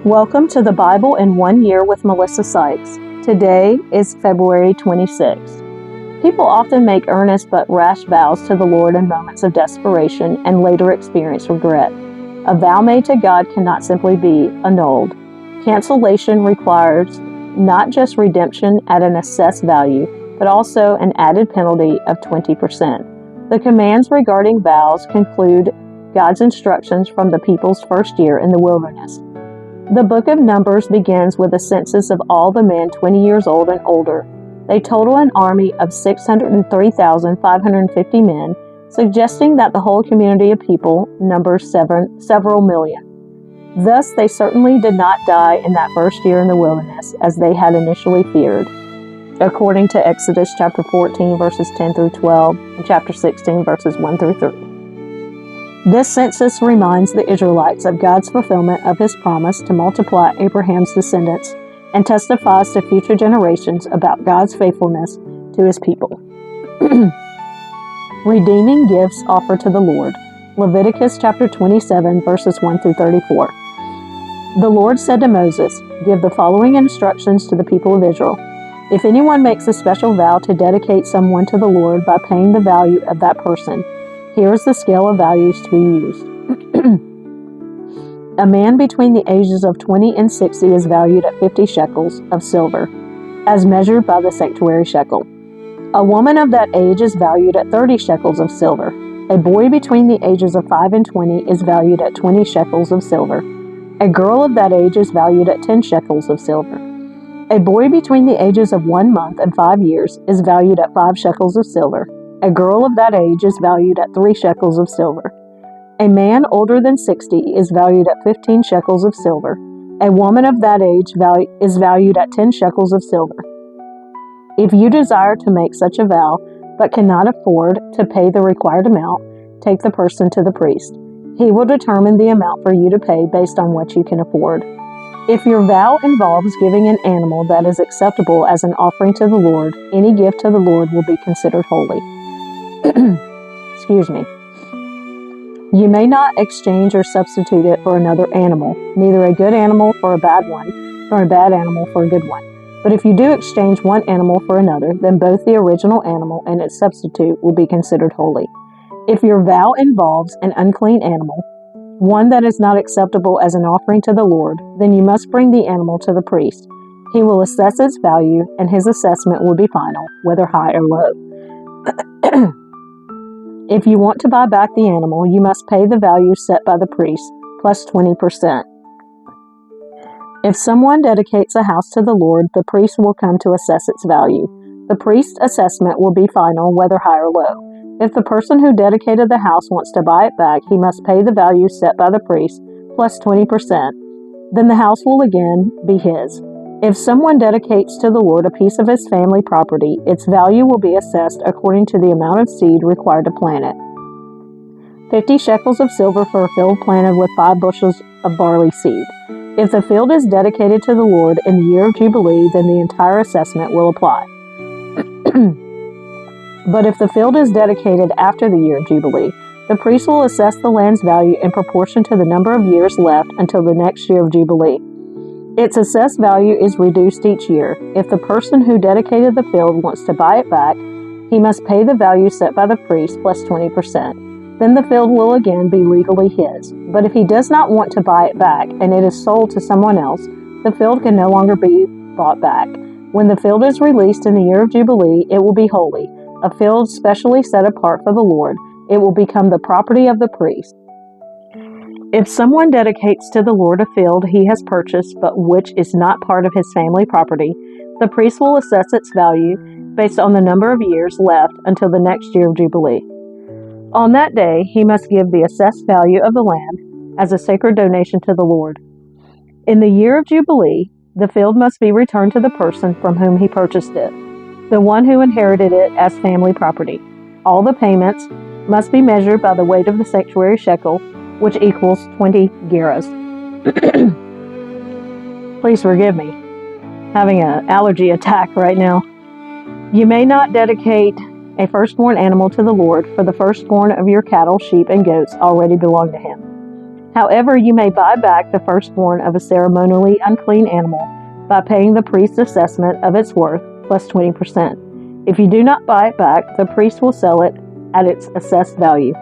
Welcome to the Bible in 1 Year with Melissa Sykes. Today is February 26th. People often make earnest but rash vows to the Lord in moments of desperation and later experience regret. A vow made to God cannot simply be annulled. Cancellation requires not just redemption at an assessed value, but also an added penalty of 20%. The commands regarding vows conclude God's instructions from the people's first year in the wilderness. The book of Numbers begins with a census of all the men 20 years old and older. They total an army of 603,550 men, suggesting that the whole community of people numbers several million. Thus, they certainly did not die in that first year in the wilderness as they had initially feared, according to Exodus chapter 14, verses 10 through 12, and chapter 16, verses 1 through 3. This census reminds the Israelites of God's fulfillment of His promise to multiply Abraham's descendants and testifies to future generations about God's faithfulness to His people. Redeeming gifts offered to the Lord. Leviticus chapter 27, verses 1 through 34. The Lord said to Moses, "Give the following instructions to the people of Israel. If anyone makes a special vow to dedicate someone to the Lord by paying the value of that person, here is the scale of values to be used. A man between the ages of 20 and 60 is valued at 50 shekels of silver, as measured by the sanctuary shekel. A woman of that age is valued at 30 shekels of silver. A boy between the ages of 5 and 20 is valued at 20 shekels of silver. A girl of that age is valued at 10 shekels of silver. A boy between the ages of 1 month and 5 years is valued at 5 shekels of silver. A girl of that age is valued at 3 shekels of silver. A man older than 60 is valued at 15 shekels of silver. A woman of that age is valued at 10 shekels of silver. If you desire to make such a vow, but cannot afford to pay the required amount, take the person to the priest. He will determine the amount for you to pay based on what you can afford. If your vow involves giving an animal that is acceptable as an offering to the Lord, any gift to the Lord will be considered holy. Excuse me. You may not exchange or substitute it for another animal, neither a good animal for a bad one, nor a bad animal for a good one. But if you do exchange one animal for another, then both the original animal and its substitute will be considered holy. If your vow involves an unclean animal, one that is not acceptable as an offering to the Lord, then you must bring the animal to the priest. He will assess its value, and his assessment will be final, whether high or low. If you want to buy back the animal, you must pay the value set by the priest, plus 20%. If someone dedicates a house to the Lord, the priest will come to assess its value. The priest's assessment will be final, whether high or low. If the person who dedicated the house wants to buy it back, he must pay the value set by the priest, plus 20%. Then the house will again be his. If someone dedicates to the Lord a piece of his family property, its value will be assessed according to the amount of seed required to plant it. 50 shekels of silver for a field planted with 5 bushels of barley seed. If the field is dedicated to the Lord in the year of Jubilee, then the entire assessment will apply. But if the field is dedicated after the year of Jubilee, the priest will assess the land's value in proportion to the number of years left until the next year of Jubilee. Its assessed value is reduced each year. If the person who dedicated the field wants to buy it back, he must pay the value set by the priest plus 20%. Then the field will again be legally his. But if he does not want to buy it back and it is sold to someone else, the field can no longer be bought back. When the field is released in the year of Jubilee, it will be holy, a field specially set apart for the Lord. It will become the property of the priest. If someone dedicates to the Lord a field he has purchased but which is not part of his family property, the priest will assess its value based on the number of years left until the next year of Jubilee. On that day, he must give the assessed value of the land as a sacred donation to the Lord. In the year of Jubilee, the field must be returned to the person from whom he purchased it, the one who inherited it as family property. All the payments must be measured by the weight of the sanctuary shekel, which equals 20 gerahs. Please forgive me. Having an allergy attack right now. You may not dedicate a firstborn animal to the Lord, for the firstborn of your cattle, sheep, and goats already belong to him. However, you may buy back the firstborn of a ceremonially unclean animal by paying the priest's assessment of its worth plus 20%. If you do not buy it back, the priest will sell it at its assessed value.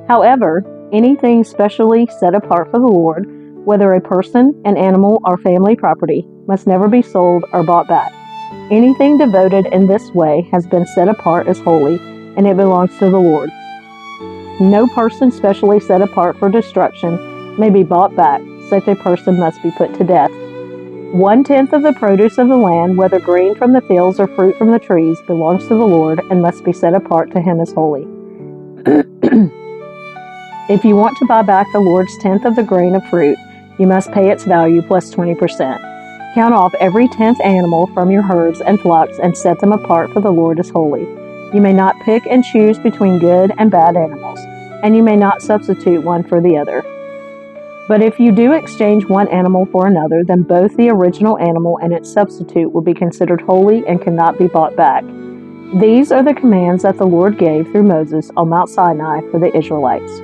However, anything specially set apart for the Lord, whether a person, an animal, or family property, must never be sold or bought back. Anything devoted in this way has been set apart as holy, and it belongs to the Lord. No person specially set apart for destruction may be bought back. Such a person must be put to death. 1/10 of the produce of the land, whether grain from the fields or fruit from the trees, belongs to the Lord and must be set apart to him as holy. If you want to buy back the Lord's 10th of the grain of fruit, you must pay its value plus 20%. Count off every 10th animal from your herds and flocks and set them apart for the Lord as holy. You may not pick and choose between good and bad animals, and you may not substitute one for the other. But if you do exchange one animal for another, then both the original animal and its substitute will be considered holy and cannot be bought back. These are the commands that the Lord gave through Moses on Mount Sinai for the Israelites.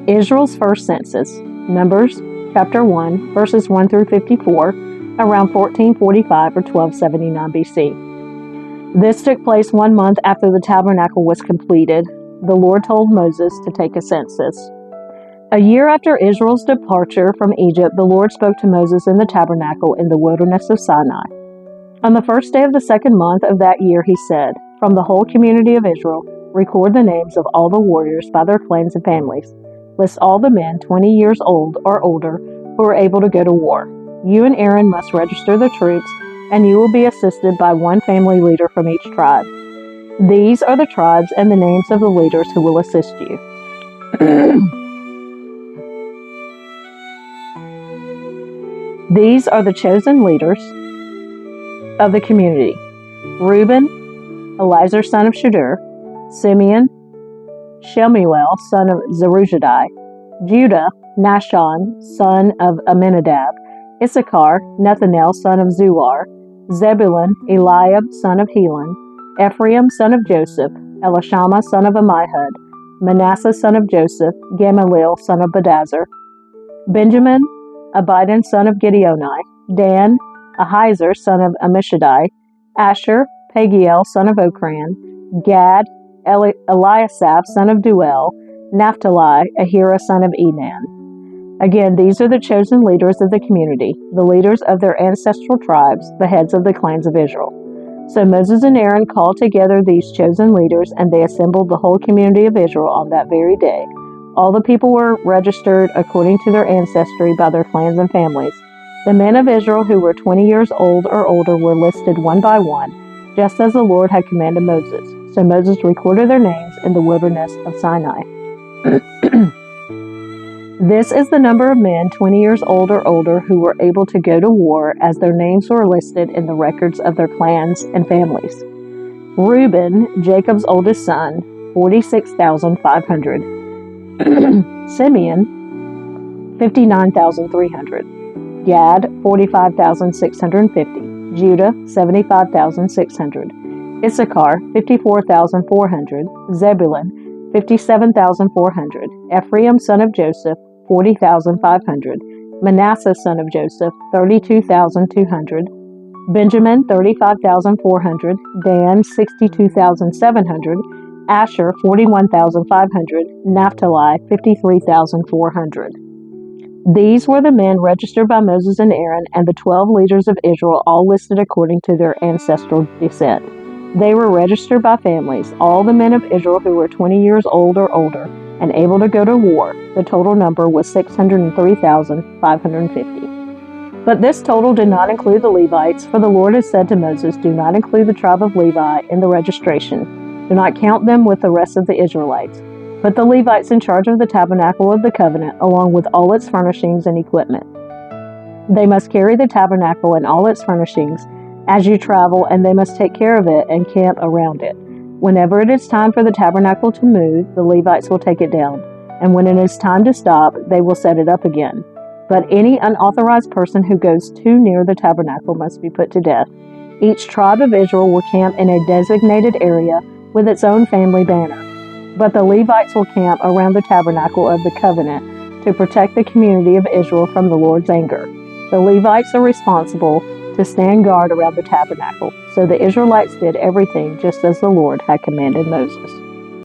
Israel's first census, Numbers chapter 1, verses 1 through 54, around 1445 or 1279 BC. This took place 1 month after the tabernacle was completed. The Lord told Moses to take a census. A year after Israel's departure from Egypt, the Lord spoke to Moses in the tabernacle in the wilderness of Sinai. On the first day of the second month of that year, he said, "From the whole community of Israel, record the names of all the warriors by their clans and families. List all the men 20 years old or older who are able to go to war. You and Aaron must register the troops, and you will be assisted by one family leader from each tribe. These are the tribes and the names of the leaders who will assist you." These are the chosen leaders of the community: Reuben, Elizur son of Shadur; Simeon, Shemuel son of Zerujaddai; Judah, Nashon son of Amminadab; Issachar, Nethanel son of Zuar; Zebulun, Eliab son of Helon; Ephraim son of Joseph, Elishama son of Ammihud; Manasseh son of Joseph, Gamaliel son of Pedazur; Benjamin, Abidan son of Gideoni; Dan, Ahiezer son of Ammishaddai; Asher, Pagiel son of Okran; Gad, Eliasaph son of Duel; Naphtali, Ahira son of Enan. Again, these are the chosen leaders of the community, the leaders of their ancestral tribes, the heads of the clans of Israel. So Moses and Aaron called together these chosen leaders, and they assembled the whole community of Israel on that very day. All the people were registered according to their ancestry by their clans and families. The men of Israel who were 20 years old or older were listed one by one, just as the Lord had commanded Moses. So Moses recorded their names in the wilderness of Sinai. This is the number of men 20 years old or older who were able to go to war, as their names were listed in the records of their clans and families. Reuben, Jacob's oldest son, 46,500. Simeon, 59,300. Gad, 45,650. Judah, 75,600. Issachar, 54,400. Zebulun, 57,400. Ephraim, son of Joseph, 40,500. Manasseh, son of Joseph, 32,200. Benjamin, 35,400. Dan, 62,700. Asher, 41,500. Naphtali, 53,400. These were the men registered by Moses and Aaron, and the 12 leaders of Israel, all listed according to their ancestral descent. They were registered by families, all the men of Israel who were 20 years old or older and able to go to war. The total number was 603,550. But this total did not include the Levites, for the Lord has said to Moses, "Do not include the tribe of Levi in the registration. Do not count them with the rest of the Israelites. Put the Levites in charge of the tabernacle of the covenant, along with all its furnishings and equipment. They must carry the tabernacle and all its furnishings as you travel, and they must take care of it and camp around it. Whenever it is time for the tabernacle to move, the Levites will take it down, and when it is time to stop, they will set it up again. But any unauthorized person who goes too near the tabernacle must be put to death. Each tribe of Israel will camp in a designated area with its own family banner. But the Levites will camp around the tabernacle of the covenant to protect the community of Israel from the Lord's anger. The Levites are responsible to stand guard around the tabernacle. So the Israelites did everything just as the Lord had commanded Moses.